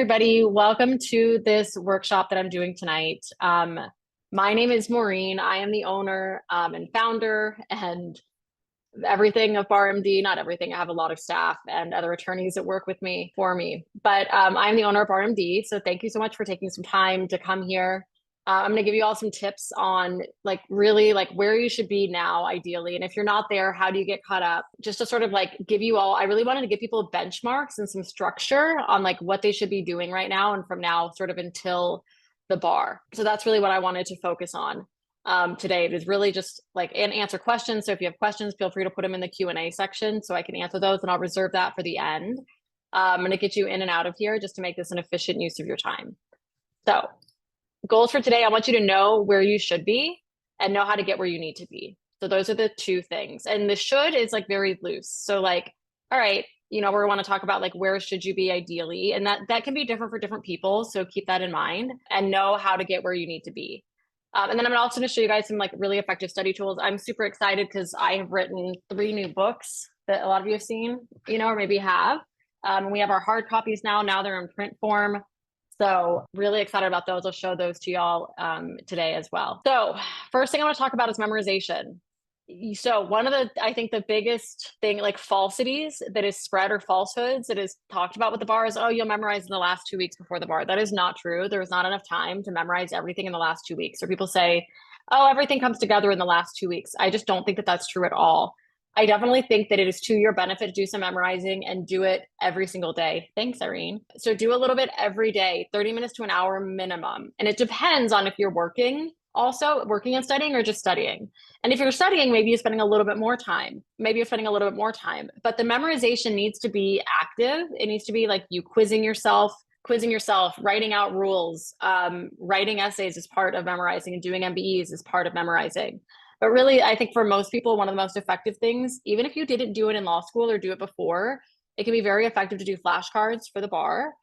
everybody. Welcome to this workshop that I'm doing tonight. My name is Maureen. I am the owner and founder and everything of BarMD. Not everything. I have a lot of staff and other attorneys that work with me for me. But I'm the owner of BarMD. So thank you so much for taking some time to come here. I'm going to give you all some tips on really where you should be now, ideally. And if you're not there, how do you get caught up? Just to sort of give you all, I really wanted to give people benchmarks and some structure on what they should be doing right now and from now sort of until the bar. So that's really what I wanted to focus on today. It is really just and answer questions. So if you have questions, feel free to put them in the Q&A section so I can answer those, and I'll reserve that for the end. I'm going to get you in and out of here just to make this an efficient use of your time. So goals for today, I want you to know where you should be and know how to get where you need to be. So those are the two things. And the should is very loose. So all right, we want to talk about where should you be ideally, and that can be different for different people. So keep that in mind and know how to get where you need to be. And then I'm also going to show you guys some really effective study tools. I'm super excited because I have written 3 new books that a lot of you have seen, or maybe have. We have our hard copies now. Now they're in print form. So really excited about those. I'll show those to y'all today as well. So first thing I want to talk about is memorization. So one of I think the biggest thing, falsities that is spread or falsehoods that is talked about with the bar is, oh, you'll memorize in the last 2 weeks before the bar. That is not true. There is not enough time to memorize everything in the last 2 weeks. Or people say, oh, everything comes together in the last 2 weeks. I just don't think that that's true at all. I definitely think that it is to your benefit to do some memorizing and do it every single day. Thanks, Irene. So do a little bit every day, 30 minutes to an hour minimum. And it depends on if you're working and studying, or just studying. And if you're studying, maybe you're spending a little bit more time. But the memorization needs to be active. It needs to be you quizzing yourself, writing out rules, writing essays is part of memorizing, and doing MBEs is part of memorizing. But really, I think for most people, one of the most effective things, even if you didn't do it in law school or do it before, it can be very effective to do flashcards for the bar,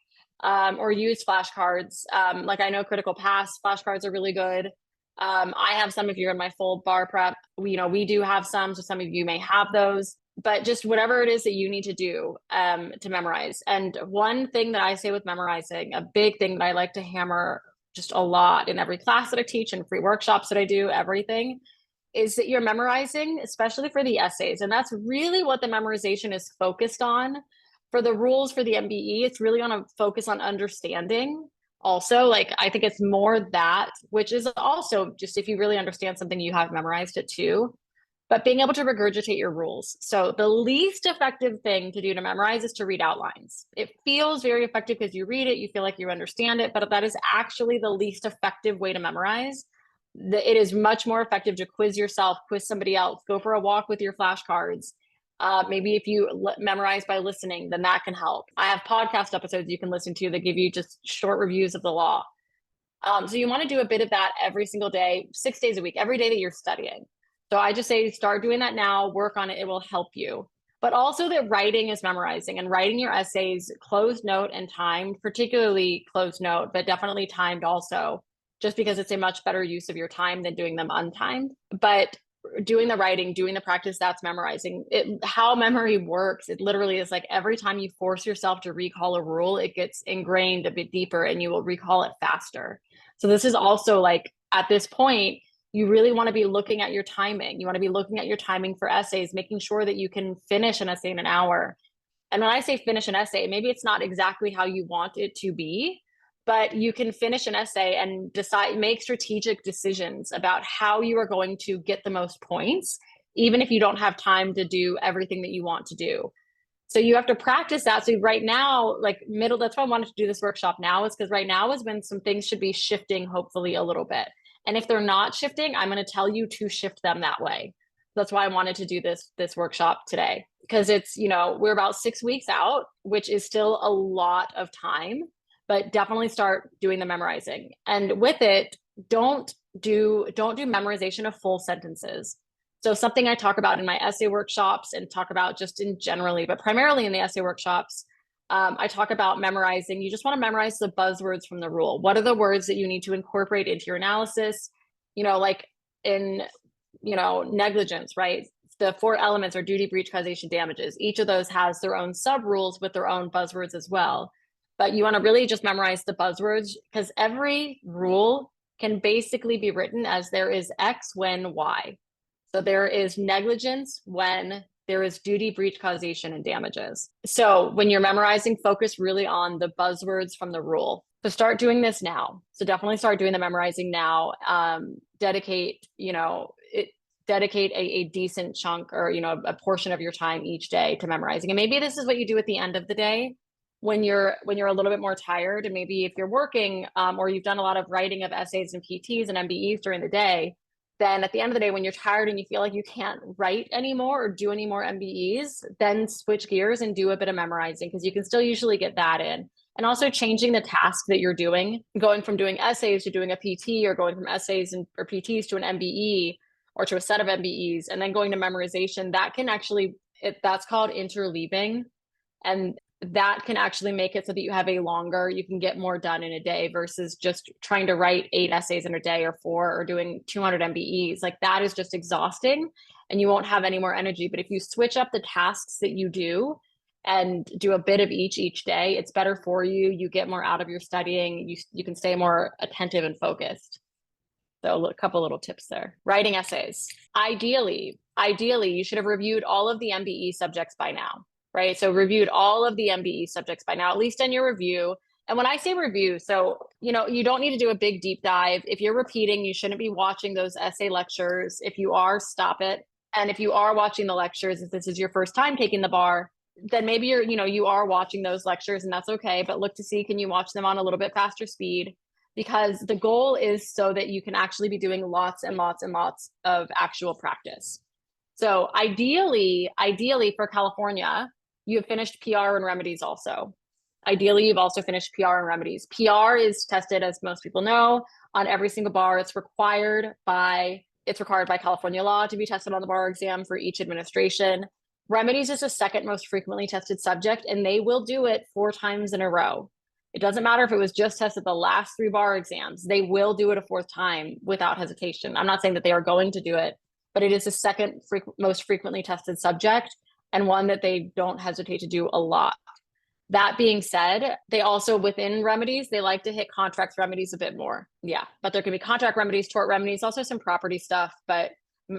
or use flashcards. I know Critical Pass flashcards are really good. I have some if you're in my full bar prep. We do have some, so some of you may have those. But just whatever it is that you need to do to memorize. And one thing that I say with memorizing, a big thing that I like to hammer just a lot in every class that I teach and free workshops that I do, everything, is that you're memorizing, especially for the essays. And that's really what the memorization is focused on. For the rules for the MBE, it's really on a focus on understanding. Also, I think it's more that, which is also just if you really understand something, you have memorized it too. But being able to regurgitate your rules. So the least effective thing to do to memorize is to read outlines. It feels very effective because you read it, you feel like you understand it, but that is actually the least effective way to memorize. It is much more effective to quiz yourself, quiz somebody else, go for a walk with your flashcards. Maybe if you memorize by listening, then that can help. I have podcast episodes you can listen to that give you just short reviews of the law. So you want to do a bit of that every single day, 6 days a week, every day that you're studying. So I just say start doing that now, work on it, it will help you. But also that writing is memorizing, and writing your essays closed note and timed, particularly closed note, but definitely timed also, just because it's a much better use of your time than doing them untimed. But doing the writing, doing the practice, that's memorizing. How memory works, it literally is every time you force yourself to recall a rule, it gets ingrained a bit deeper and you will recall it faster. So this is also at this point, you really want to be looking at your timing. You want to be looking at your timing for essays, making sure that you can finish an essay in an hour. And when I say finish an essay, maybe it's not exactly how you want it to be, but you can finish an essay and make strategic decisions about how you are going to get the most points, even if you don't have time to do everything that you want to do. So you have to practice that. So right now, that's why I wanted to do this workshop now, is because right now is when some things should be shifting, hopefully a little bit. And if they're not shifting, I'm going to tell you to shift them that way. That's why I wanted to do this workshop today, because it's, we're about 6 weeks out, which is still a lot of time. But definitely start doing the memorizing. And with it, don't do memorization of full sentences. So something I talk about in my essay workshops and talk about just in generally, but primarily in the essay workshops, I talk about memorizing. You just want to memorize the buzzwords from the rule. What are the words that you need to incorporate into your analysis? In negligence, right? The 4 elements are duty, breach, causation, damages. Each of those has their own sub rules with their own buzzwords as well. but you want to really just memorize the buzzwords, because every rule can basically be written as there is X when Y. So there is negligence when there is duty, breach, causation, and damages. So when you're memorizing, focus really on the buzzwords from the rule. So start doing this now. So definitely start doing the memorizing now. Dedicate a decent chunk, or a portion of your time each day to memorizing. And maybe this is what you do at the end of the day when you're a little bit more tired, and maybe if you're working or you've done a lot of writing of essays and PTs and MBEs during the day, then at the end of the day, when you're tired and you feel like you can't write anymore or do any more MBEs, then switch gears and do a bit of memorizing, because you can still usually get that in. And also changing the task that you're doing, going from doing essays to doing a PT, or going from essays or PTs to an MBE or to a set of MBEs, and then going to memorization, that can actually, that's called interleaving. And that can actually make it so that you can get more done in a day versus just trying to write 8 essays in a day or 4, or doing 200 MBEs. Like, that is just exhausting and you won't have any more energy. But if you switch up the tasks that you do and do a bit of each day, it's better for you. You get more out of your studying. You can stay more attentive and focused. So a couple little tips there. Writing essays. Ideally, you should have reviewed all of the MBE subjects by now. Right? So reviewed all of the MBE subjects by now, at least in your review. And when I say review, so, you don't need to do a big deep dive. If you're repeating, you shouldn't be watching those essay lectures. If you are, stop it. And if you are watching the lectures, if this is your first time taking the bar, then maybe you are watching those lectures, and that's okay. But look to see, can you watch them on a little bit faster speed? Because the goal is so that you can actually be doing lots and lots and lots of actual practice. So ideally for California, you have finished PR and remedies also. Ideally, you've also finished PR and remedies. PR is tested, as most people know, on every single bar. It's required by California law to be tested on the bar exam for each administration. Remedies is the second most frequently tested subject, and they will do it 4 times in a row. It doesn't matter if it was just tested the last 3 bar exams. They will do it a 4th time without hesitation. I'm not saying that they are going to do it, but it is the second most frequently tested subject, and one that they don't hesitate to do a lot. That being said, they also, within remedies, they like to hit contract remedies a bit more. Yeah, but there can be contract remedies, tort remedies, also some property stuff, but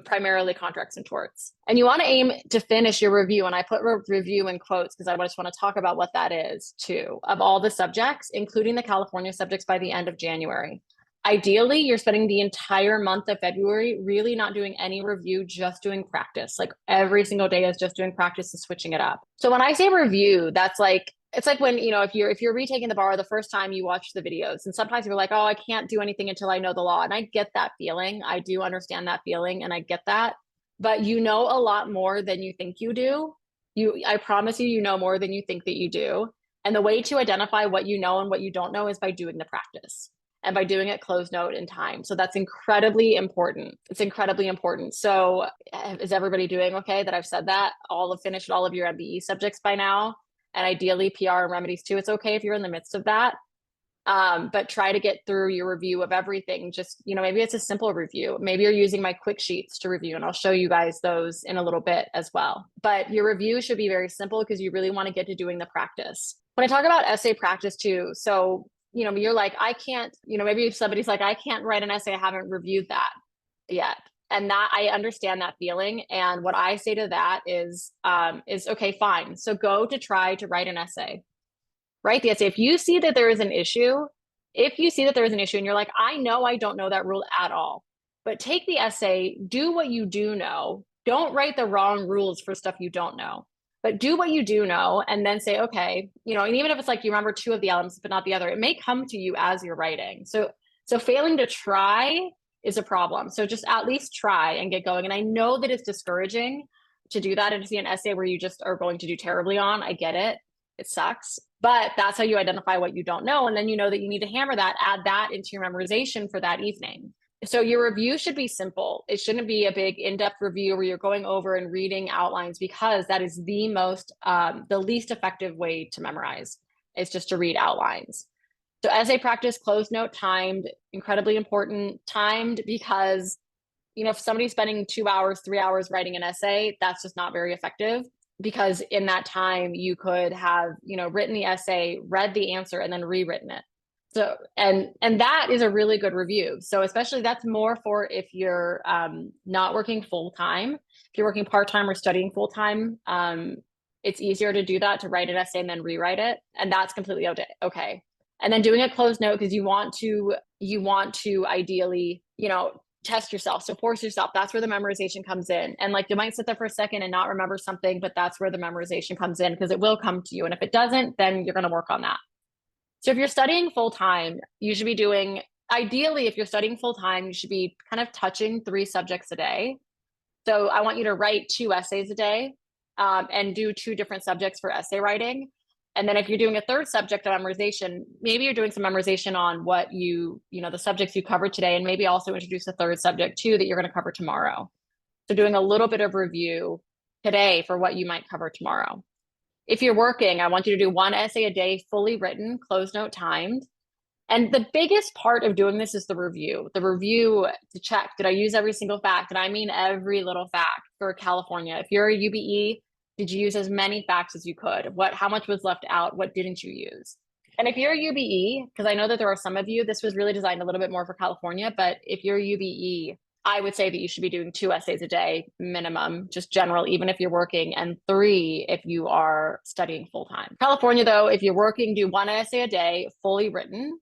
primarily contracts and torts. And you want to aim to finish your review. And I put review in quotes because I just want to talk about what that is too, of all the subjects, including the California subjects, by the end of January. Ideally, you're spending the entire month of February really not doing any review, just doing practice. Like, every single day is just doing practice and switching it up. So when I say review, that's like, it's like when, if you're retaking the bar the first time you watch the videos, and sometimes you're like, oh, I can't do anything until I know the law. And I get that feeling. I do understand that feeling, and I get that. But you know a lot more than you think you do. I promise you know more than you think that you do. And the way to identify what you know and what you don't know is by doing the practice, and by doing it close note in time. So that's incredibly important. It's incredibly important. So is everybody doing okay that I've said that? Finished all of your MBE subjects by now, and ideally PR and remedies too. It's okay if you're in the midst of that, but try to get through your review of everything. Just, maybe it's a simple review. Maybe you're using my quick sheets to review, and I'll show you guys those in a little bit as well. But your review should be very simple because you really want to get to doing the practice. When I talk about essay practice too, so you're like, I can't, maybe if somebody's like, I can't write an essay, I haven't reviewed that yet. And that, I understand that feeling. And what I say to that is okay, fine. So go to try to write an essay. Write the essay. If you see that there is an issue, and you're like, I know I don't know that rule at all, but take the essay, do what you do know. Don't write the wrong rules for stuff you don't know. But do what you do know, and then say, okay, and even if it's like you remember 2 of the elements, but not the other, it may come to you as you're writing. So failing to try is a problem. So just at least try and get going. And I know that it's discouraging to do that and to see an essay where you just are going to do terribly on. I get it. It sucks. But that's how you identify what you don't know. And then you know that you need to hammer that, add that into your memorization for that evening. So your review should be simple. It shouldn't be a big in-depth review where you're going over and reading outlines, because that is the least effective way to memorize. It's just to read outlines. So essay practice, close note, timed, incredibly important. Timed because, if somebody's spending 2 hours, 3 hours writing an essay, that's just not very effective. because in that time you could have, written the essay, read the answer, and then rewritten it. So, and that is a really good review. So especially that's more for if you're not working full time. If you're working part time or studying full time, it's easier to do that, to write an essay and then rewrite it, and that's completely okay. And then doing a closed note because you want to ideally, test yourself. So force yourself. That's where the memorization comes in. And like you might sit there for a second and not remember something, but that's where the memorization comes in because it will come to you. And if it doesn't, then you're going to work on that. So if you're studying full time, you should be doing, ideally, if you're studying full time, you should be kind of touching 3 subjects a day. So I want you to write 2 essays a day and do 2 different subjects for essay writing. And then if you're doing a third subject on memorization, maybe you're doing some memorization on what the subjects you covered today, and maybe also introduce a third subject too that you're going to cover tomorrow. So doing a little bit of review today for what you might cover tomorrow. If you're working, I want you to do 1 essay a day, fully written, closed note timed. And the biggest part of doing this is the review to check, did I use every single fact? And I mean every little fact for California. If you're a UBE, did you use as many facts as you could? How much was left out? What didn't you use? And if you're a UBE, because I know that there are some of you, this was really designed a little bit more for California, but if you're a UBE, I would say that you should be doing 2 essays a day minimum, just general, even if you're working, and 3 if you are studying full time. California, though, if you're working, do 1 essay a day, fully written,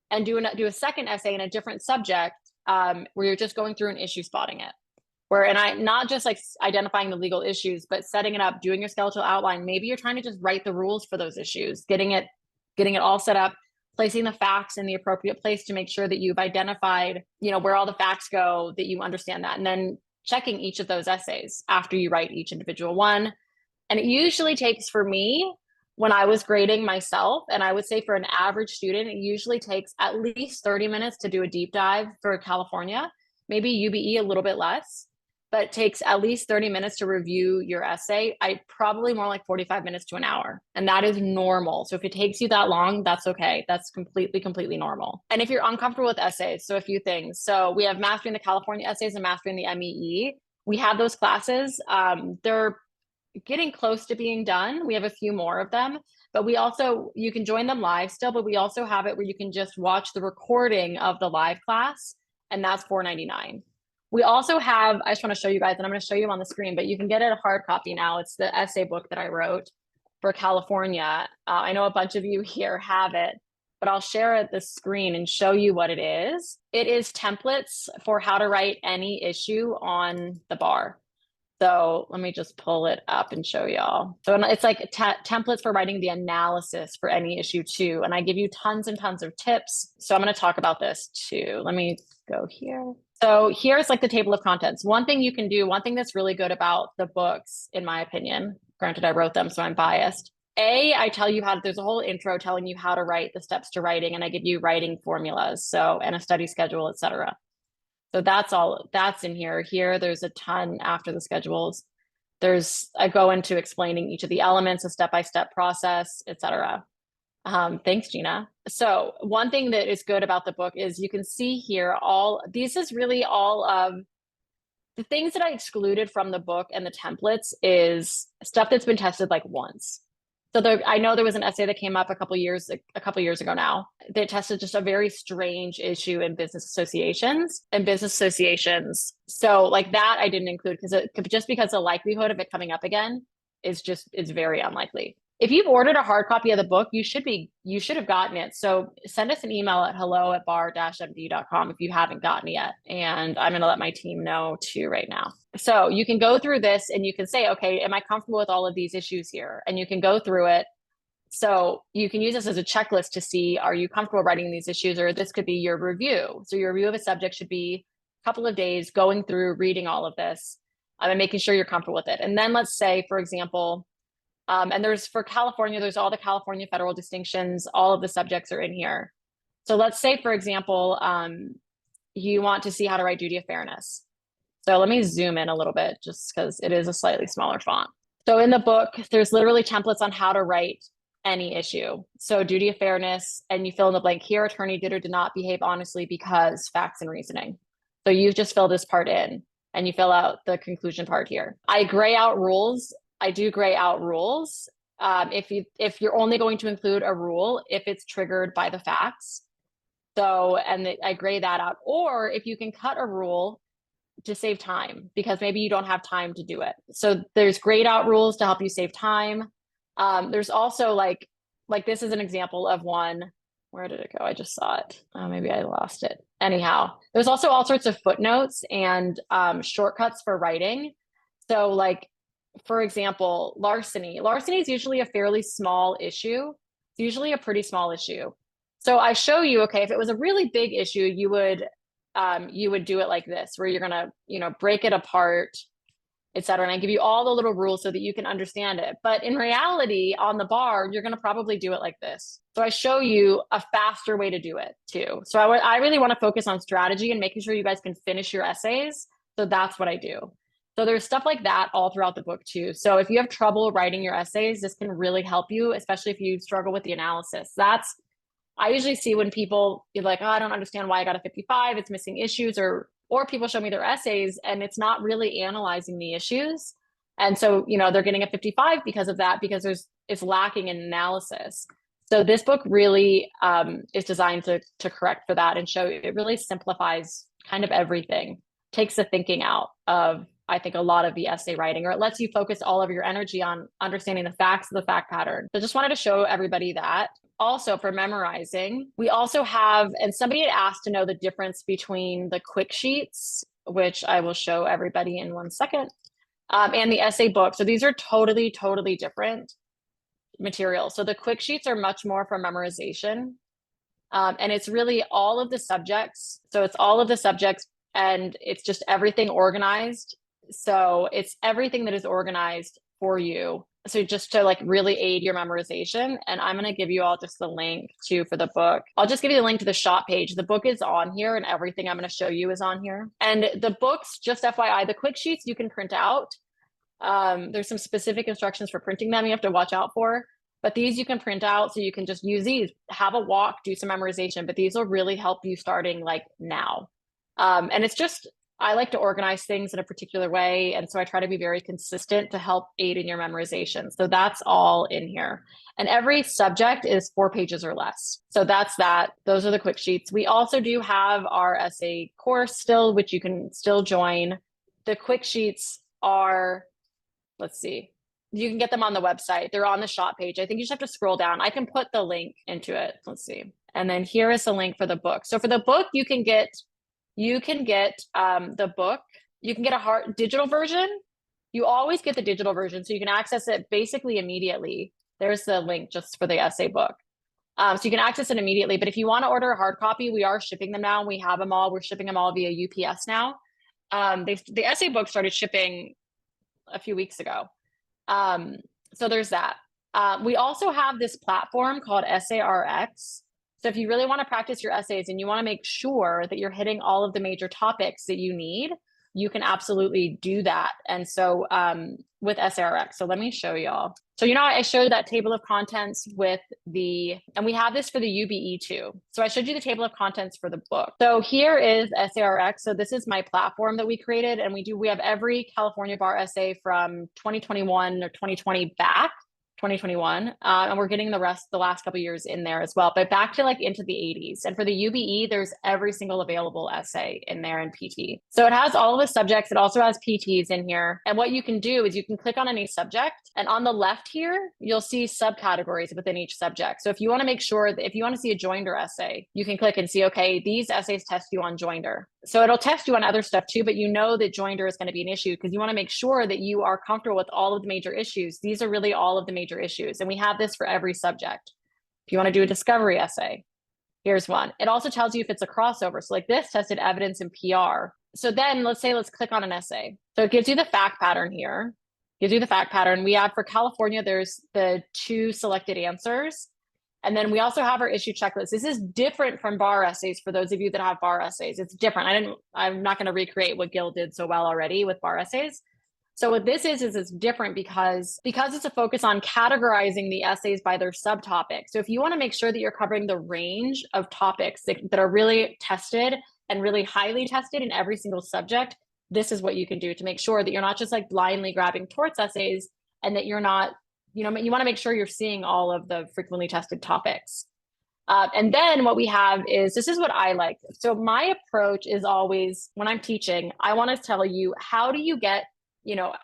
and do a second essay in a different subject where you're just going through and issue spotting it. And I not just like identifying the legal issues, but setting it up, doing your skeletal outline. Maybe you're trying to just write the rules for those issues, getting it all set up, placing the facts in the appropriate place to make sure that you've identified, where all the facts go, that you understand that, and then checking each of those essays after you write each individual one. And it usually takes, for me, when I was grading myself, and I would say for an average student, it usually takes at least 30 minutes to do a deep dive for California, maybe UBE a little bit less, but it takes at least 30 minutes to review your essay. I probably more like 45 minutes to an hour. And that is normal. So if it takes you that long, that's okay. That's completely normal. And if you're uncomfortable with essays, so a few things. So we have Mastering the California Essays and Mastering the MEE. We have those classes. They're getting close to being done. We have a few more of them, but you can join them live still, but we also have it where you can just watch the recording of the live class, and that's $4.99. We also have, I just want to show you guys, and I'm going to show you on the screen, but you can get it a hard copy now. It's the essay book that I wrote for California. I know a bunch of you here have it, but I'll share the screen and show you what it is. It is templates for how to write any issue on the bar. So let me just pull it up and show y'all. So it's like templates for writing the analysis for any issue too. And I give you tons and tons of tips. So I'm going to talk about this too. Let me go here. So here's like the table of contents. One thing that's really good about the books, in my opinion, granted I wrote them, so I'm biased. I tell you there's a whole intro telling you how to write, the steps to writing, and I give you writing formulas, and a study schedule, etc. So that's in here. Here, there's a ton after the schedules. I go into explaining each of the elements, a step-by-step process, etc. Thanks, Gina. So one thing that is good about the book is you can see here this is really all of the things that I excluded from the book and the templates is stuff that's been tested like once. So I know there was an essay that came up a couple years ago now that tested just a very strange issue in business associations. So like that I didn't include because the likelihood of it coming up again is very unlikely. If you've ordered a hard copy of the book, you should have gotten it. So send us an email at hello@bar-md.com if you haven't gotten it yet. And I'm going to let my team know too right now. So you can go through this and you can say, okay, am I comfortable with all of these issues here? And you can go through it. So you can use this as a checklist to see, are you comfortable writing these issues? Or this could be your review. So your review of a subject should be a couple of days going through, reading all of this, and making sure you're comfortable with it. And then let's say, for example, and for California, there's all the California federal distinctions. All of the subjects are in here. So let's say, for example, you want to see how to write duty of fairness. So let me zoom in a little bit just because it is a slightly smaller font. So in the book, there's literally templates on how to write any issue. So duty of fairness, and you fill in the blank here, attorney did or did not behave honestly because facts and reasoning. So you just fill this part in and you fill out the conclusion part here. I gray out rules I do gray out rules. If you're only going to include a rule if it's triggered by the facts. So, I gray that out. Or if you can cut a rule to save time, because maybe you don't have time to do it. So there's grayed out rules to help you save time. There's also like this is an example of one. Where did it go? I just saw it. Oh, maybe I lost it. Anyhow, there's also all sorts of footnotes and shortcuts for writing. So like, for example, larceny. Larceny is usually a fairly small issue. It's usually a pretty small issue. So I show you, okay, if it was a really big issue, you would do it like this, where you're gonna, break it apart, etc. And I give you all the little rules so that you can understand it. But in reality, on the bar, you're gonna probably do it like this. So I show you a faster way to do it too. So I really want to focus on strategy and making sure you guys can finish your essays. So that's what I do. So there's stuff like that all throughout the book too. So if you have trouble writing your essays, this can really help you, especially if you struggle with the analysis. I usually see when people are like, oh, I don't understand why I got a 55, it's missing issues, or people show me their essays and it's not really analyzing the issues. And so, they're getting a 55 because of that, because it's lacking in analysis. So this book really is designed to correct for that and show it really simplifies kind of everything, takes the thinking out of, I think, a lot of the essay writing, or it lets you focus all of your energy on understanding the facts of the fact pattern. So just wanted to show everybody that. Also, for memorizing, we also have, and somebody had asked to know the difference between the quick sheets, which I will show everybody in 1 second, and the essay book. So these are totally, totally different materials. So the quick sheets are much more for memorization. And it's really all of the subjects. So it's all of the subjects, and it's just everything organized. So it's everything that is organized for you. So just to like really aid your memorization. And I'm going to give you all just the link too for the book. I'll just give you the link to the shop page. The book is on here and everything I'm going to show you is on here. And the books, just FYI, the quick sheets you can print out. There's some specific instructions for printing them you have to watch out for. But these you can print out, so you can just use these, have a walk, do some memorization. But these will really help you starting like now. And it's just, I like to organize things in a particular way. And so I try to be very consistent to help aid in your memorization. So that's all in here. And every subject is 4 pages or less. So that's that. Those are the quick sheets. We also do have our essay course still, which you can still join. The quick sheets are, let's see, you can get them on the website. They're on the shop page. I think you just have to scroll down. I can put the link into it. Let's see. And then here is the link for the book. So for the book, you can get the book. You can get a hard digital version. You always get the digital version, so you can access it basically immediately. There's the link just for the essay book. So you can access it immediately. But if you want to order a hard copy, we are shipping them now. We have them all. We're shipping them all via UPS now. The essay book started shipping a few weeks ago. So there's that. We also have this platform called SARX. So if you really want to practice your essays and you want to make sure that you're hitting all of the major topics that you need, you can absolutely do that. And so with SARX, so let me show y'all. So, I showed that table of contents and we have this for the UBE too. So I showed you the table of contents for the book. So here is SARX. So this is my platform that we created, and we have every California bar essay from 2021 or 2020 back. 2021, and we're getting the last couple of years in there as well, but back to like into the 80s. And for the UBE, there's every single available essay in there in PT. So it has all of the subjects. It also has PTs in here. And what you can do is you can click on any subject, and on the left here, you'll see subcategories within each subject. So if you want to make sure that if you want to see a joinder essay, you can click and see, okay, these essays test you on joinder. So it'll test you on other stuff too, but that joinder is going to be an issue because you want to make sure that you are comfortable with all of the major issues. These are really all of the major issues. And we have this for every subject. If you want to do a discovery essay, here's one. It also tells you if it's a crossover. So like this tested evidence in PR. So then let's click on an essay. So it gives you the fact pattern here. Gives you the fact pattern. We have for California, there's the 2 selected answers. And then we also have our issue checklist. This is different from bar essays for those of you that have bar essays. It's different. I'm not going to recreate what Gil did so well already with bar essays. So what this is it's different because it's a focus on categorizing the essays by their subtopic. So if you want to make sure that you're covering the range of topics that are really tested and really highly tested in every single subject, this is what you can do to make sure that you're not just like blindly grabbing torts essays and that you're not, you want to make sure you're seeing all of the frequently tested topics. And then what we have is, this is what I like. So my approach is always, when I'm teaching, I want to tell you, how do you get,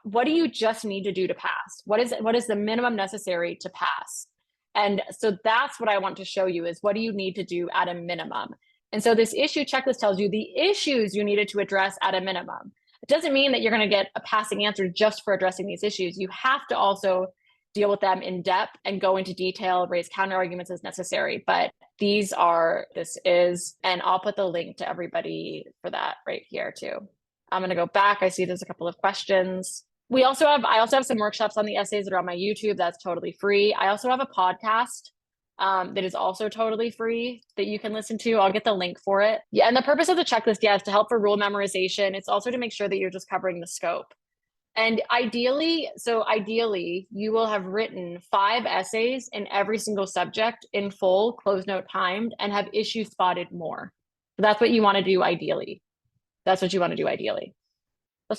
what do you just need to do to pass? What is the minimum necessary to pass? And so that's what I want to show you, is what do you need to do at a minimum? And so this issue checklist tells you the issues you needed to address at a minimum. It doesn't mean that you're going to get a passing answer just for addressing these issues. You have to also deal with them in depth and go into detail, raise counter arguments as necessary. But this is, and I'll put the link to everybody for that right here too. I'm going to go back. I see there's a couple of questions. I also have some workshops on the essays that are on my YouTube. That's totally free. I also have a podcast that is also totally free that you can listen to. I'll get the link for it. Yeah, and the purpose of the checklist, is to help for rule memorization. It's also to make sure that you're just covering the scope. And ideally, you will have written 5 essays in every single subject in full, close note timed, and have issue spotted more. So that's what you want to do ideally. Let's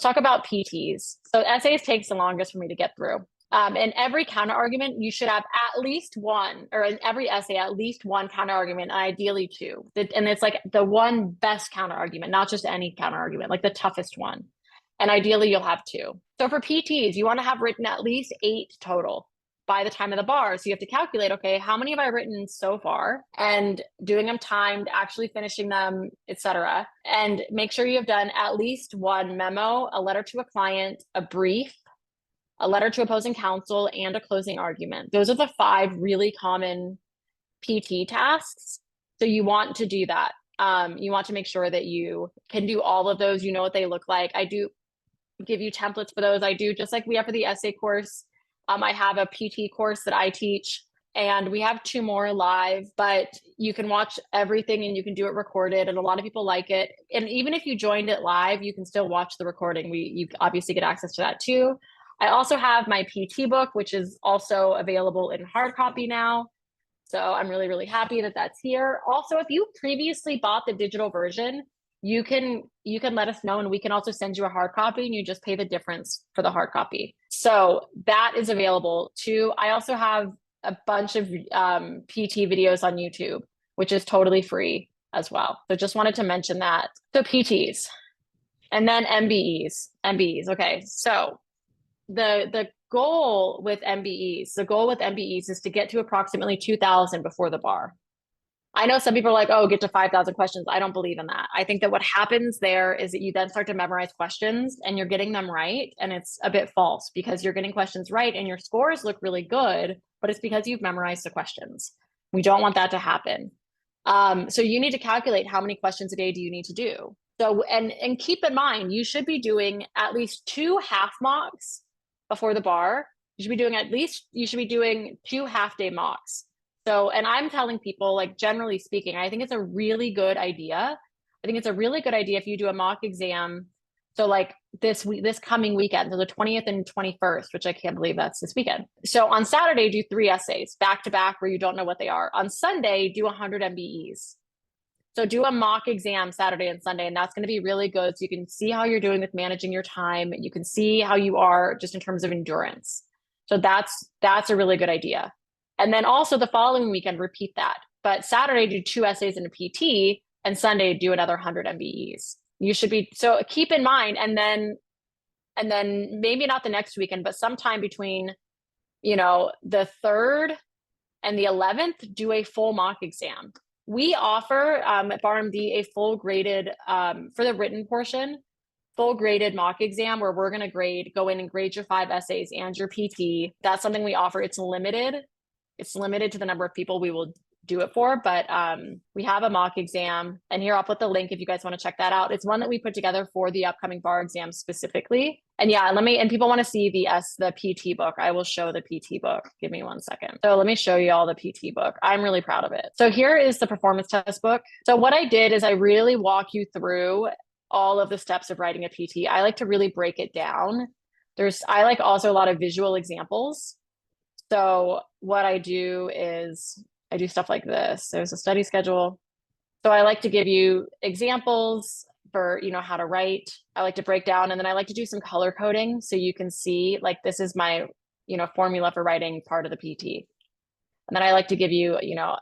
talk about PTs. So essays takes the longest for me to get through. In every counter argument, you should have at least one, or in every essay, at least one counter argument, and ideally 2. And it's like the one best counter argument, not just any counter argument, like the toughest one. And ideally, you'll have 2. So for PTs, you want to have written at least 8 total by the time of the bar. So you have to calculate, okay, how many have I written so far, and doing them timed, actually finishing them, etc. And make sure you have done at least 1 memo, a letter to a client, a brief, a letter to opposing counsel, and a closing argument. Those are the 5 really common PT tasks. So you want to do that. You want to make sure that you can do all of those. You know what they look like. I do give you templates for those. I do, just like we have for the essay course. I have a PT course that I teach, and we have 2 more live, but you can watch everything and you can do it recorded, and a lot of people like it. And even if you joined it live, you can still watch the recording. You obviously get access to that too. I also have my PT book, which is also available in hard copy now. So I'm really, really happy that that's here. Also, if you previously bought the digital version, you can let us know, and we can also send you a hard copy, and you just pay the difference for the hard copy. So that is available too. I also have a bunch of PT videos on YouTube, which is totally free as well. So just wanted to mention that. So PTs, and then MBEs. Okay, so the goal with MBEs is to get to approximately 2,000 before the bar. I know some people are like, oh, get to 5,000 questions. I don't believe in that. I think that what happens there is that you then start to memorize questions and you're getting them right. And it's a bit false, because you're getting questions right and your scores look really good, but it's because you've memorized the questions. We don't want that to happen. So you need to calculate how many questions a day do you need to do. So, and keep in mind, you should be doing at least 2 half mocks before the bar. You should be doing 2 half-day mocks. So, and I'm telling people, like, generally speaking, I think it's a really good idea. If you do a mock exam. So like this coming weekend, so the 20th and 21st, which I can't believe that's this weekend. So on Saturday, do 3 essays back to back where you don't know what they are. On Sunday, do 100 MBEs. So do a mock exam Saturday and Sunday, and that's going to be really good. So you can see how you're doing with managing your time. You can see how you are just in terms of endurance. So that's a really good idea. And then also the following weekend, repeat that. But Saturday, do 2 essays and a PT, and Sunday, do another 100 MBEs. You should be, so keep in mind, and then maybe not the next weekend, but sometime between, the 3rd and the 11th, do a full mock exam. We offer at BarMD a full graded, for the written portion, full graded mock exam where we're going to go in and grade your 5 essays and your PT. That's something we offer. It's limited to the number of people we will do it for, but we have a mock exam, and here I'll put the link if you guys want to check that out. It's one that we put together for the upcoming bar exam specifically. And yeah, and people want to see the PT book. I will show the PT book. Give me 1 second. So let me show you all the PT book. I'm really proud of it. So here is the performance test book. So what I did is I really walk you through all of the steps of writing a PT. I like to really break it down. I like also a lot of visual examples. So what I do is I do stuff like this. There's a study schedule. So I like to give you examples for, how to write. I like to break down, and then I like to do some color coding so you can see, like, this is my, formula for writing part of the PT. And then I like to give you,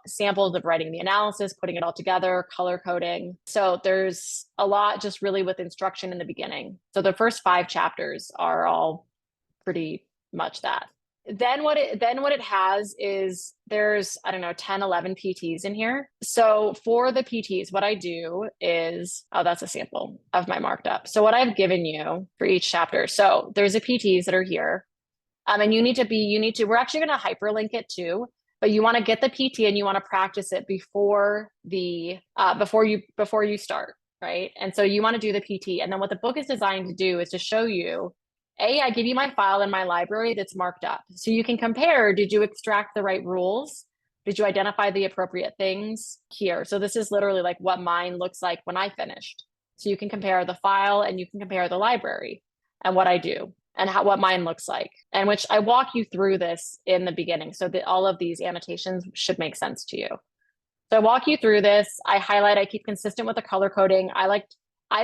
samples of writing the analysis, putting it all together, color coding. So there's a lot just really with instruction in the beginning. So the first 5 chapters are all pretty much that. Then what it has is there's, I don't know, 10, 11 PTs in here. So for the PTs, what I do is, oh, that's a sample of my marked up. So what I've given you for each chapter. So there's the PTs that are here. And we're actually going to hyperlink it too, but you want to get the PT and you want to practice it before you start, right? And so you want to do the PT. And then what the book is designed to do is to show you, I give you my file in my library that's marked up. So you can compare, did you extract the right rules? Did you identify the appropriate things here? So this is literally like what mine looks like when I finished. So you can compare the file and you can compare the library and what I do and what mine looks like, and which I walk you through this in the beginning so that all of these annotations should make sense to you. So I walk you through this. I highlight, I keep consistent with the color coding. I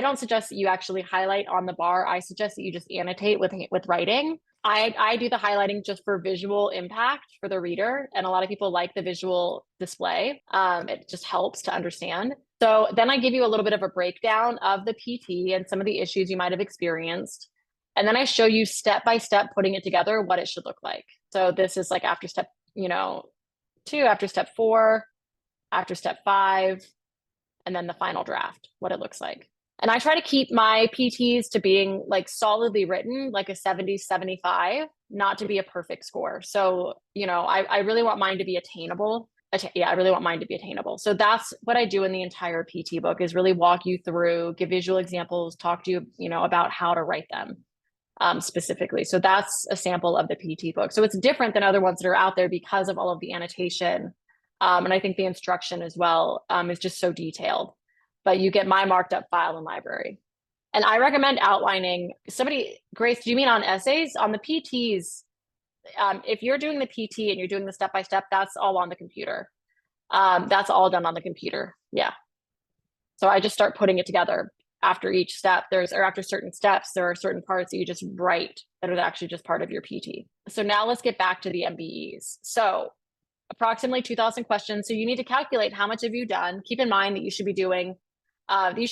don't suggest that you actually highlight on the bar. I suggest that you just annotate with writing. I do the highlighting just for visual impact for the reader. And a lot of people like the visual display. It just helps to understand. So then I give you a little bit of a breakdown of the PT and some of the issues you might have experienced. And then I show you step by step, putting it together, what it should look like. So this is like after step, 2, after step 4, after step 5, and then the final draft, what it looks like. And I try to keep my PTs to being like solidly written, like a 70, 75, not to be a perfect score. So, I really want mine to be attainable. I really want mine to be attainable. So that's what I do in the entire PT book, is really walk you through, give visual examples, talk to you, about how to write them. Specifically. So that's a sample of the PT book. So it's different than other ones that are out there because of all of the annotation. And I think the instruction as well is just so detailed. But you get my marked up file and library. And I recommend outlining Grace, do you mean on essays? On the PTs, if you're doing the PT and you're doing the step-by-step, that's all on the computer. That's all done on the computer. Yeah. So I just start putting it together. After each step, after certain steps, there are certain parts that you just write that are actually just part of your PT. So now let's get back to the MBEs. So approximately 2,000 questions. So you need to calculate how much have you done. Keep in mind that you should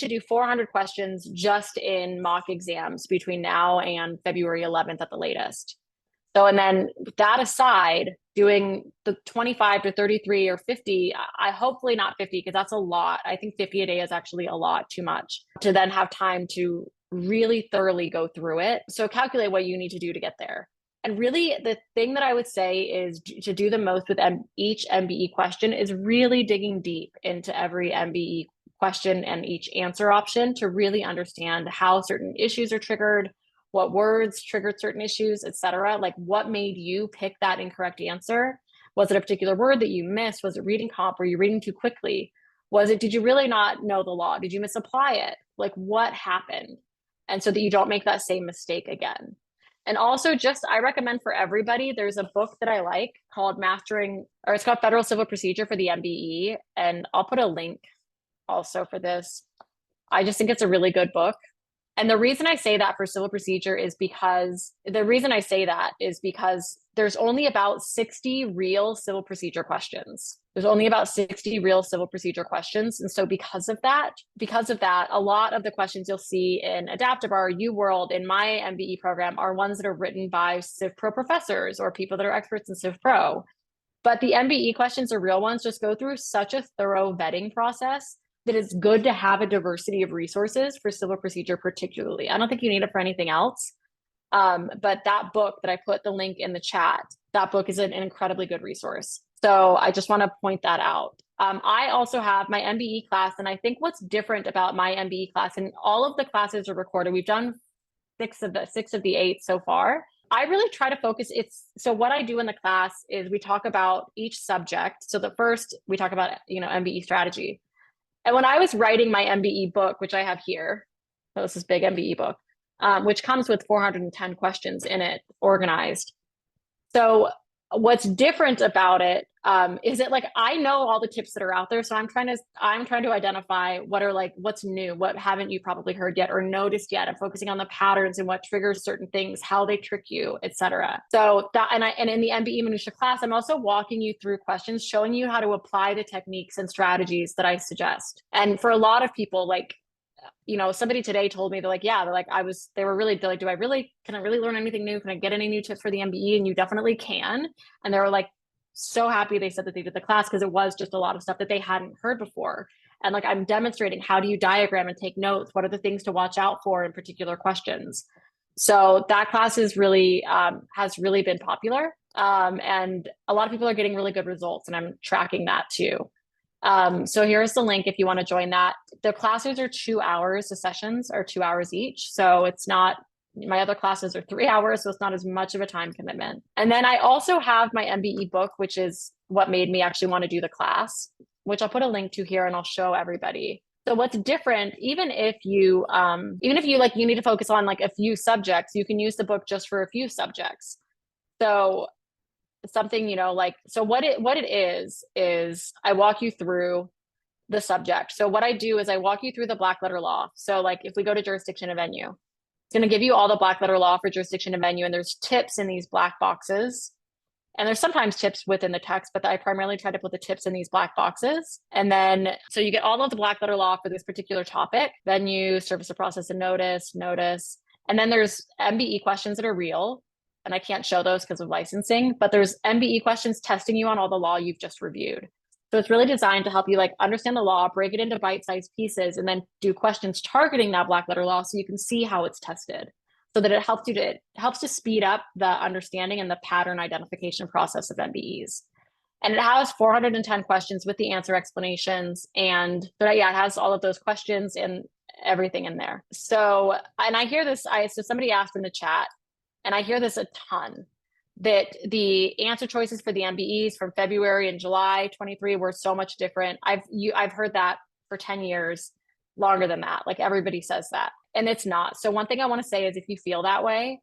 do 400 questions just in mock exams between now and February 11th at the latest. So, and then that aside, doing the 25 to 33 or 50, I hopefully not 50, because that's a lot. I think 50 a day is actually a lot, too much to then have time to really thoroughly go through it. So calculate what you need to do to get there. And really the thing that I would say is to do the most with each MBE question is really digging deep into every MBE question and each answer option to really understand how certain issues are triggered, what words triggered certain issues, etc. Like what made you pick that incorrect answer? Was it a particular word that you missed? Was it reading comp? Were you reading too quickly? Did you really not know the law? Did you misapply it? Like what happened? And so that you don't make that same mistake again. And also I recommend for everybody, there's a book that I like called it's called Federal Civil Procedure for the MBE. And I'll put a link also for this. I just think it's a really good book. And the reason I say that for civil procedure is because there's only about 60 real civil procedure questions. And so because of that, a lot of the questions you'll see in AdaptAbar, UWorld, in my MBE program are ones that are written by CivPro professors or people that are experts in CivPro. But the MBE questions are real ones, just go through such a thorough vetting process that it's good to have a diversity of resources for civil procedure particularly. I don't think you need it for anything else. But that book that I put the link in the chat, that book is an incredibly good resource. So I just want to point that out. I also have my MBE class, and I think what's different about my MBE class, and all of the classes are recorded. We've done 6 of the 8 so far. I really try to focus. So what I do in the class is we talk about each subject. So the first we talk about, MBE strategy. And when I was writing my MBE book, which I have here, so this is big MBE book, which comes with 410 questions in it, organized. So what's different about it is that like I know all the tips that are out there, so I'm trying to identify what are like what's new, what haven't you probably heard yet or noticed yet. I'm focusing on the patterns and what triggers certain things, how they trick you, etc. So that and in the MBE minutia class, I'm also walking you through questions, showing you how to apply the techniques and strategies that I suggest. And for a lot of people, like somebody today told me they were really like, can I really learn anything new? Can I get any new tips for the MBE? And you definitely can. And they were like, so happy they said that they did the class because it was just a lot of stuff that they hadn't heard before. And like, I'm demonstrating how do you diagram and take notes? What are the things to watch out for in particular questions? So that class is really, has really been popular. And a lot of people are getting really good results and I'm tracking that too. So here's the link if you want to join that. The classes are 2 hours. The sessions are 2 hours each. So it's not, my other classes are 3 hours. So it's not as much of a time commitment. And then I also have my MBE book, which is what made me actually want to do the class, which I'll put a link to here and I'll show everybody. So what's different, even if you like, you need to focus on like a few subjects, you can use the book just for a few subjects. So something, so what it is I walk you through the subject. So what I do is I walk you through the black letter law. So like if we go to jurisdiction and venue, it's going to give you all the black letter law for jurisdiction and venue. And there's tips in these black boxes. And there's sometimes tips within the text, but I primarily try to put the tips in these black boxes. And then, so you get all of the black letter law for this particular topic, venue, service of process and notice. And then there's MBE questions that are real. And I can't show those because of licensing, but there's MBE questions testing you on all the law you've just reviewed. So it's really designed to help you like understand the law, break it into bite-sized pieces, and then do questions targeting that black letter law so you can see how it's tested. So that it helps to speed up the understanding and the pattern identification process of MBEs. And it has 410 questions with the answer explanations. And it has all of those questions and everything in there. So, and I hear this, so somebody asked in the chat, and I hear this a ton, that the answer choices for the MBEs from February and July 23 were so much different. I've heard that for 10 years, longer than that. Like everybody says that, and it's not. So one thing I want to say is if you feel that way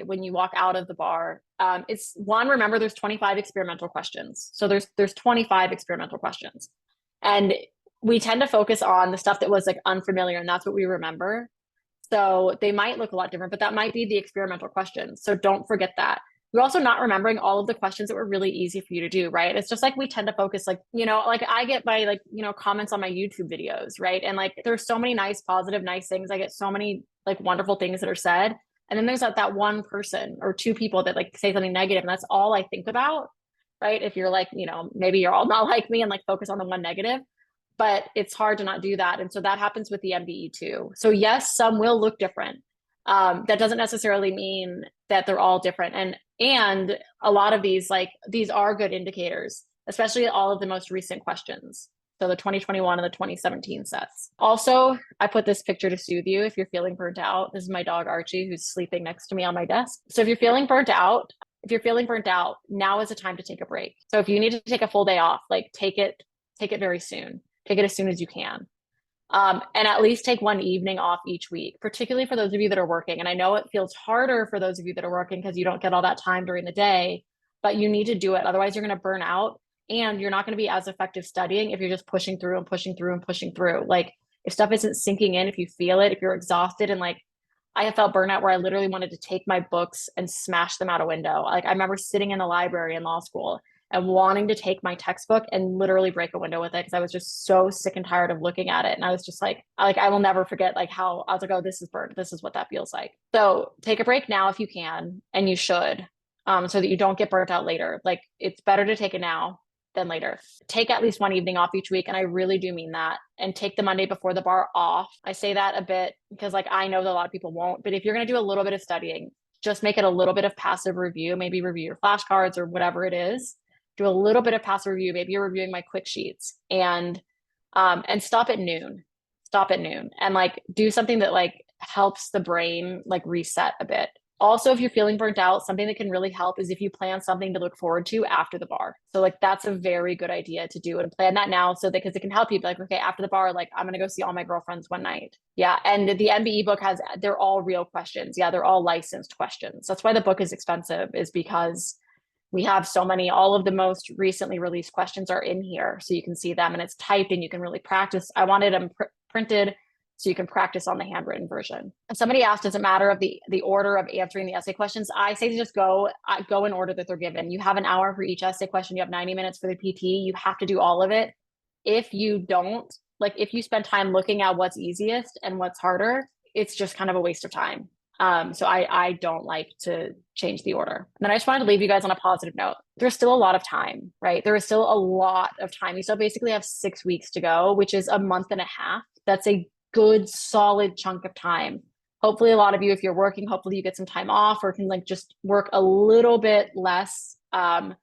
when you walk out of the bar, remember there's 25 experimental questions. So there's 25 experimental questions. And we tend to focus on the stuff that was like unfamiliar, and that's what we remember. So they might look a lot different, but that might be the experimental questions. So don't forget that. We're also not remembering all of the questions that were really easy for you to do, right? It's just like we tend to focus like I get my comments on my YouTube videos, right? And like there's so many nice, positive, nice things. I get so many like wonderful things that are said. And then there's that one person or two people that like say something negative, and that's all I think about, right? If you're like, maybe you're all not like me and like focus on the one negative. But it's hard to not do that. And so that happens with the MBE too. So yes, some will look different. That doesn't necessarily mean that they're all different. And a lot of these are good indicators, especially all of the most recent questions. So the 2021 and the 2017 sets. Also, I put this picture to soothe you if you're feeling burnt out. This is my dog Archie, who's sleeping next to me on my desk. So if you're feeling burnt out, now is the time to take a break. So if you need to take a full day off, like take it very soon. Take it as soon as you can. And at least take one evening off each week, particularly for those of you that are working. And I know it feels harder for those of you that are working because you don't get all that time during the day, but you need to do it. Otherwise, you're going to burn out and you're not going to be as effective studying if you're just pushing through and pushing through and pushing through. Like if stuff isn't sinking in, if you feel it, if you're exhausted, and like I have felt burnout where I literally wanted to take my books and smash them out a window. Like I remember sitting in the library in law school and wanting to take my textbook and literally break a window with it because I was just so sick and tired of looking at it. And I was just like I will never forget like how I was like, oh, this is burnt. This is what that feels like. So take a break now if you can, and you should, so that you don't get burnt out later. Like it's better to take it now than later. Take at least one evening off each week. And I really do mean that. And take the Monday before the bar off. I say that a bit because like I know that a lot of people won't, but if you're going to do a little bit of studying, just make it a little bit of passive review, maybe review your flashcards or whatever it is. Do a little bit of passive review. Maybe you're reviewing my quick sheets and stop at noon. And like do something that like helps the brain like reset a bit. Also, if you're feeling burnt out, something that can really help is if you plan something to look forward to after the bar. So like that's a very good idea to do and plan that now because it can help you be like, okay, after the bar, like I'm going to go see all my girlfriends one night. Yeah. And the MBE book they're all real questions. Yeah. They're all licensed questions. That's why the book is expensive, is because We have so many, all of the most recently released questions are in here. So you can see them and it's typed and you can really practice. I wanted them printed so you can practice on the handwritten version. If somebody asked, does it matter of the order of answering the essay questions? I say to just go in order that they're given. You have an hour for each essay question. You have 90 minutes for the PT. You have to do all of it. If you don't, like if you spend time looking at what's easiest and what's harder, it's just kind of a waste of time. So I don't like to change the order. And then I just wanted to leave you guys on a positive note. There's still a lot of time, right? There is still a lot of time. You still basically have 6 weeks to go, which is a month and a half. That's a good solid chunk of time. Hopefully a lot of you, if you're working, hopefully you get some time off or can like just work a little bit less than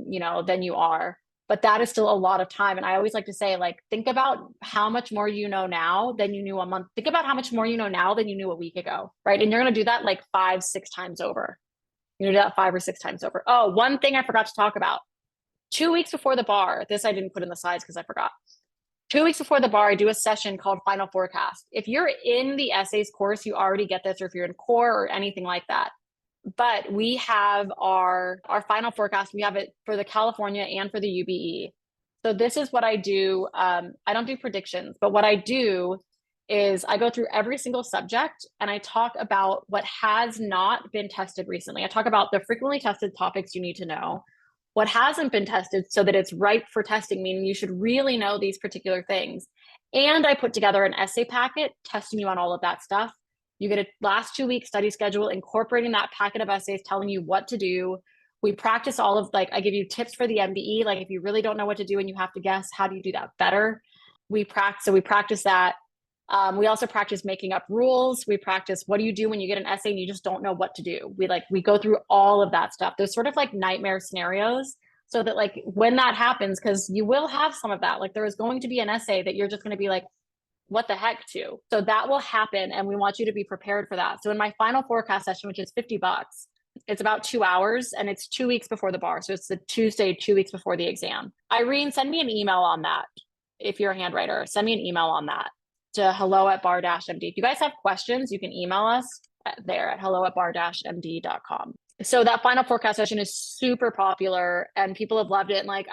you are. But that is still a lot of time. And I always like to say, like, think about how much more you know now than you knew a month. Think about how much more you know now than you knew a week ago, right? And you're going to do that like 5-6 times over. You're going to do that 5 or 6 times over. Oh, one thing I forgot to talk about. 2 weeks before the bar, this I didn't put in the slides because I forgot. 2 weeks before the bar, I do a session called Final Forecast. If you're in the essays course, you already get this, or if you're in core or anything like that. But we have our final forecast. We have it for the California and for the UBE. So this is what I do. I don't do predictions, but what I do is I go through every single subject and I talk about what has not been tested recently. I talk about the frequently tested topics you need to know, what hasn't been tested so that it's ripe for testing, meaning you should really know these particular things. And I put together an essay packet testing you on all of that stuff. You get a last 2 week study schedule, incorporating that packet of essays, telling you what to do. We practice all of, like, I give you tips for the MBE. Like if you really don't know what to do and you have to guess, how do you do that better? We practice that. We also practice making up rules. We practice, what do you do when you get an essay and you just don't know what to do? We go through all of that stuff. There's sort of like nightmare scenarios so that like when that happens, because you will have some of that, like there is going to be an essay that you're just going to be like, what the heck to? So that will happen. And we want you to be prepared for that. So in my final forecast session, which is $50, it's about 2 hours and it's 2 weeks before the bar. So it's the Tuesday, 2 weeks before the exam. Irene, send me an email on that. If you're a handwriter, send me an email on that to hello@bar-md. If you guys have questions, you can email us there at hello@bar-md.com. So that final forecast session is super popular and people have loved it. And like,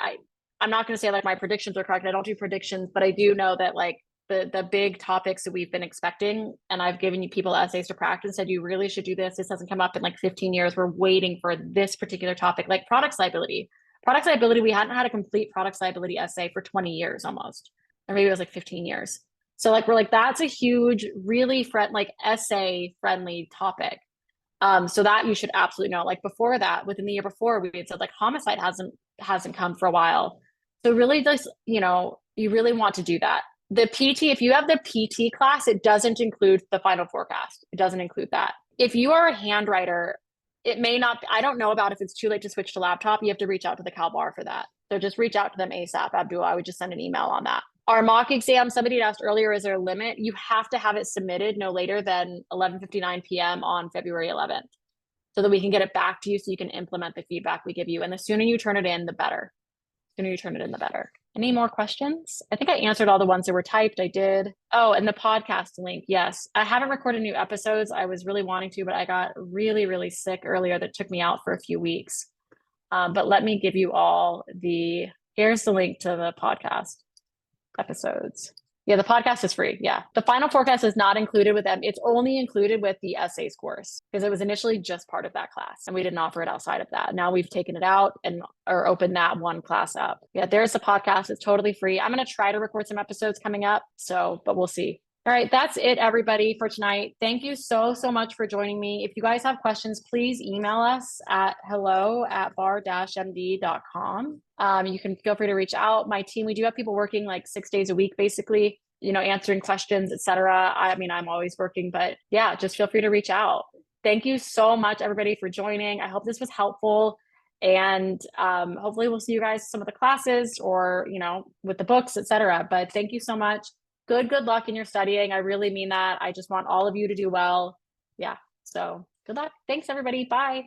I'm not going to say like my predictions are correct. I don't do predictions, but I do know that like the big topics that we've been expecting, and I've given you people essays to practice, said you really should do this. This hasn't come up in like 15 years. We're waiting for this particular topic, like products liability. Products liability, we hadn't had a complete products liability essay for 20 years almost, or maybe it was like 15 years. So like we're like, that's a huge, really essay friendly topic. So that you should absolutely know. Like before that, within the year before, we had said like homicide hasn't come for a while. So really just, you really want to do that. The PT, if you have the PT class, it doesn't include the final forecast. It doesn't include that. If you are a handwriter, it may not, I don't know about if it's too late to switch to laptop. You have to reach out to the Cal Bar for that. So just reach out to them ASAP. Abdul, I would just send an email on that. Our mock exam, somebody had asked earlier, is there a limit? You have to have it submitted no later than 11:59 p.m. on February 11th so that we can get it back to you so you can implement the feedback we give you. And the sooner you turn it in, the better. The sooner you turn it in, the better. Any more questions? I think I answered all the ones that were typed. I did. Oh, and the podcast link. Yes. I haven't recorded new episodes. I was really wanting to, but I got really, really sick earlier that took me out for a few weeks. But let me give you all here's the link to the podcast episodes. Yeah, the podcast is free. Yeah. The final forecast is not included with them. It's only included with the essays course because it was initially just part of that class and we didn't offer it outside of that. Now we've taken it out or opened that one class up. Yeah, there's the podcast. It's totally free. I'm going to try to record some episodes coming up. But we'll see. All right, that's it, everybody, for tonight. Thank you so much for joining me. If you guys have questions, please email us at hello@bar-md.com. You can feel free to reach out. My team, we do have people working like 6 days a week, basically, answering questions, etc. I mean, I'm always working, but yeah, just feel free to reach out. Thank you so much, everybody, for joining. I hope this was helpful. And hopefully we'll see you guys some of the classes or, with the books, etc. But thank you so much. Good luck in your studying. I really mean that. I just want all of you to do well. Yeah. So good luck. Thanks, everybody. Bye.